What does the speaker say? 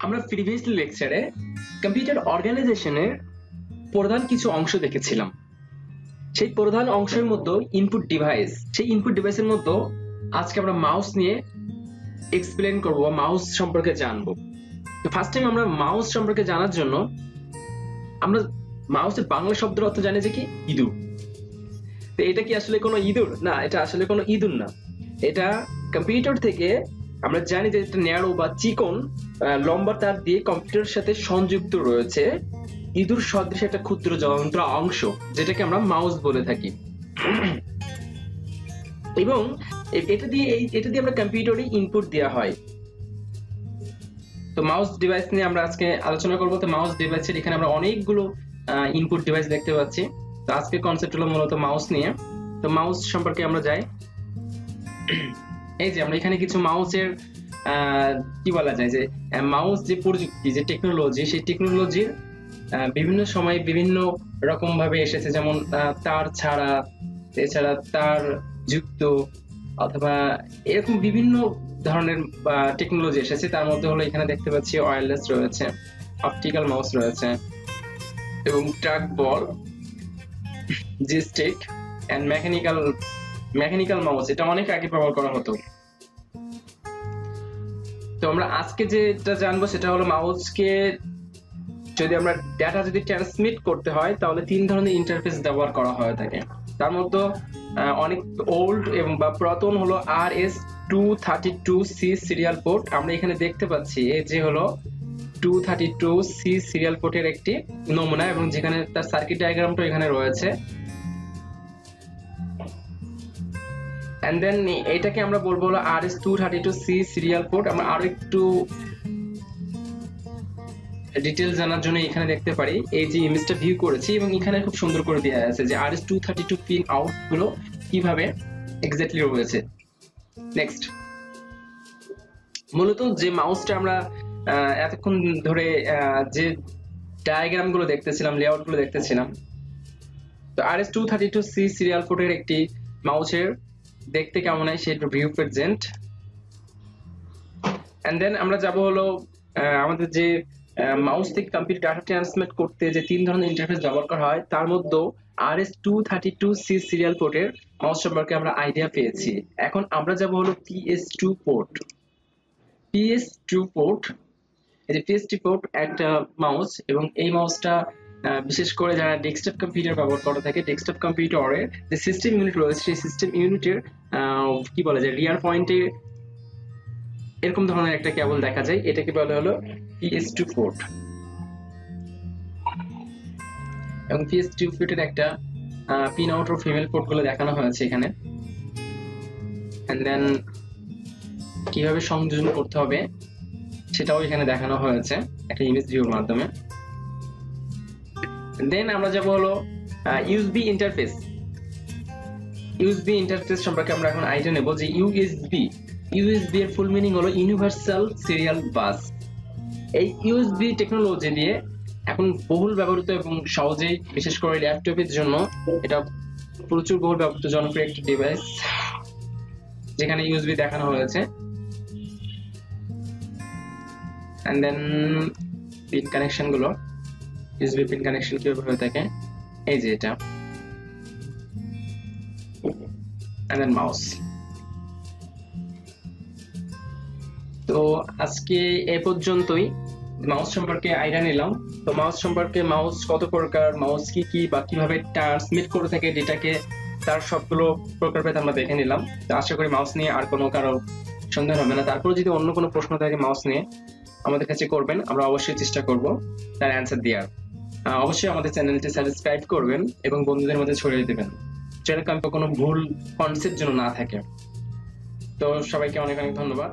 আমরা প্রিভিয়াসলি লেকচারে কম্পিউটার অর্গানাইজেশনের প্রধান কিছু অংশ দেখেছিলাম। সেই প্রধান অংশের মধ্যে ইনপুট ডিভাইস, সেই ইনপুট ডিভাইসের মধ্যে আজকে আমরা মাউস নিয়ে এক্সপ্লেন করব, মাউস সম্পর্কে জানবো। তো ফার্স্ট টাইম আমরা মাউস সম্পর্কে জানার জন্য আমরা মাউসের বাংলা শব্দের অর্থ জানি যে কি ইঁদুর। তো এটা কি আসলে কোনো ইঁদুর? না, এটা আসলে কোনো ইঁদুর না। এটা কম্পিউটার থেকে আমরা জানি যে এটা ন্যারো বা চিকন লম্বা তার দিয়ে কম্পিউটারের সাথে সংযুক্ত রয়েছে ইঁদুর সদৃশ একটা ক্ষুদ্র যন্ত্র অংশ, যেটাকে আমরা মাউস বলে থাকি। এবং এটা দিয়ে আমরা কম্পিউটারে ইনপুট দেওয়া হয়। তো মাউস ডিভাইস নিয়ে আমরা আজকে আলোচনা করবো। তো মাউস ডিভাইসের এখানে আমরা অনেকগুলো ইনপুট ডিভাইস দেখতে পাচ্ছি। তো আজকে কনসেপ্ট হলো মূলত মাউস নিয়ে। তো মাউস সম্পর্কে আমরা যাই। এই যে আমরা এখানে কিছু মাউসের কি বলা যায় যে মাউস যে প্রযুক্তি, যে টেকনোলজি, সেই টেকনোলজির বিভিন্ন সময় বিভিন্ন রকম ভাবে এসেছে। যেমন তার ছাড়া, এছাড়া তার যুক্ত, অথবা এরকম বিভিন্ন ধরনের টেকনোলজি এসেছে। তার মধ্যে হলো এখানে দেখতে পাচ্ছি ওয়্যারলেস রয়েছে, অপটিক্যাল মাউস রয়েছে, এবং track ball, joystick and mechanical mouse. এটা অনেক আগে ব্যবহার করা হতো। তো আমরা আজকে যেটা জানবো সেটা হলো মাউসকে যদি আমরা ডাটা যদি ট্রান্সমিট করতে হয় তাহলে তিন ধরনের ইন্টারফেস ব্যবহার করা হয়ে থাকে। তার মধ্যে অনেক ওল্ড এবং বা পুরাতন হলো RS-232C সিরিয়াল পোর্ট। আমরা এখানে দেখতে পাচ্ছি এই যে হলো 232C সিরিয়াল পোর্টের একটি নমুনা, এবং যেখানে তার সার্কিট ডায়াগ্রামটা এখানে রয়েছে। এন্ড দেন এটাকে আমরা বলবো হলো RS-232C সিরিয়াল পোর্ট। আমরা আরো একটু ডিটেইলস জানার জন্য এখানে দেখতে পারি এই যে ইমেজটা ভিউ করেছি, এবং এখানে খুব সুন্দর করে দেওয়া আছে যে RS-232 পিন আউট গুলো কিভাবে এক্স্যাক্টলি রয়েছে। নেক্সট, মূলত যে মাউসটা আমরা এতক্ষণ ধরে যে ডায়াগ্রাম গুলো দেখতেছিলাম, লেআউট গুলো দেখতেছিলাম, তো RS-232C সিরিয়াল পোর্টের একটি মাউসের দেখতে কেমন হয় সেই ভিউ প্রেজেন্ট। এন্ড দেন আমরা যাব হলো আমাদের যে মাউস থেকে কম্পিউটার ডাটা ট্রান্সমিট করতে যে তিন ধরনের ইন্টারফেস ব্যবহার করা হয়, তার মধ্যে RS-232C সিরিয়াল পোর্টের মাউস সম্পর্কে আমরা আইডিয়া পেয়েছি। এখন আমরা যাব হলো PS2 পোর্ট। PS2 পোর্ট, এই যে PS2 পোর্ট একটা মাউস, এবং এই মাউসটা বিশেষ করে যারা ডেস্কটপ কম্পিউটার ব্যবহার করে থাকে, ডেস্কটপ কম্পিউটারের যে সিস্টেম ইউনিট রয়েছে সেই সিস্টেম ইউনিটের কি বলা যায় রিয়ার পয়েন্টে এরকম ধরনের একটা কেবল দেখা যায়, এটাকে বলা হলো PS2 পোর্ট। এবং PS2 পোর্টের একটা পিন আউট ও ফিমেল পোর্ট গুলো দেখানো হয়েছে এখানে। এন্ড দেন কিভাবে সংযোজন করতে হবে সেটাও এখানে দেখানো হয়েছে একটা ইমেজ ভিউর মাধ্যমে। দেন আমরা যাব হলো ইউএসবি ইন্টারফেস। ইউএসবি ইন্টারফেস সম্পর্কে আমরা এখন আইডিয়া নেব যে ইউএসবি এর ফুল মিনিং হলো ইউনিভার্সাল সিরিয়াল বাস। এই ইউএসবি টেকনোলজি দিয়ে এখন বহুল ব্যবহৃত এবং সহজেই, বিশেষ করে ল্যাপটপের জন্য এটা প্রচুর বহুল ব্যবহৃত জনপ্রিয় একটি ডিভাইস, যেখানে ইউএসবি দেখানো হয়েছে। এন্ড দেন পিন কানেকশন গুলো, ইউএসবি পিন কানেকশন কিভাবে হয়ে থাকে, এই যে এটা। And then mouse. তো আজকে এ পর্যন্তই মাউস সম্পর্কে আইডিয়া নিলাম। তো মাউস সম্পর্কে, মাউস কত প্রকার, মাউস কি কি বা কিভাবে ট্রান্সমিট করে থাকে ডেটাকে, তার সবগুলো প্রকারভেদ আমরা দেখে নিলাম। তো আশা করি মাউস নিয়ে আর কোনো কারো সন্দেহ হবে না। তারপরে যদি অন্য কোনো প্রশ্ন থাকে মাউস নিয়ে আমাদের কাছে করবেন, আমরা অবশ্যই চেষ্টা করব তার অ্যান্সার দেওয়ার। অবশ্যই আমাদের চ্যানেলটি সাবস্ক্রাইব করবেন এবং বন্ধুদের মধ্যে ছড়িয়ে দেবেন, যেন কোনো ভুল কনসেপ্ট যেন না থাকে। তো সবাইকে অনেক অনেক ধন্যবাদ।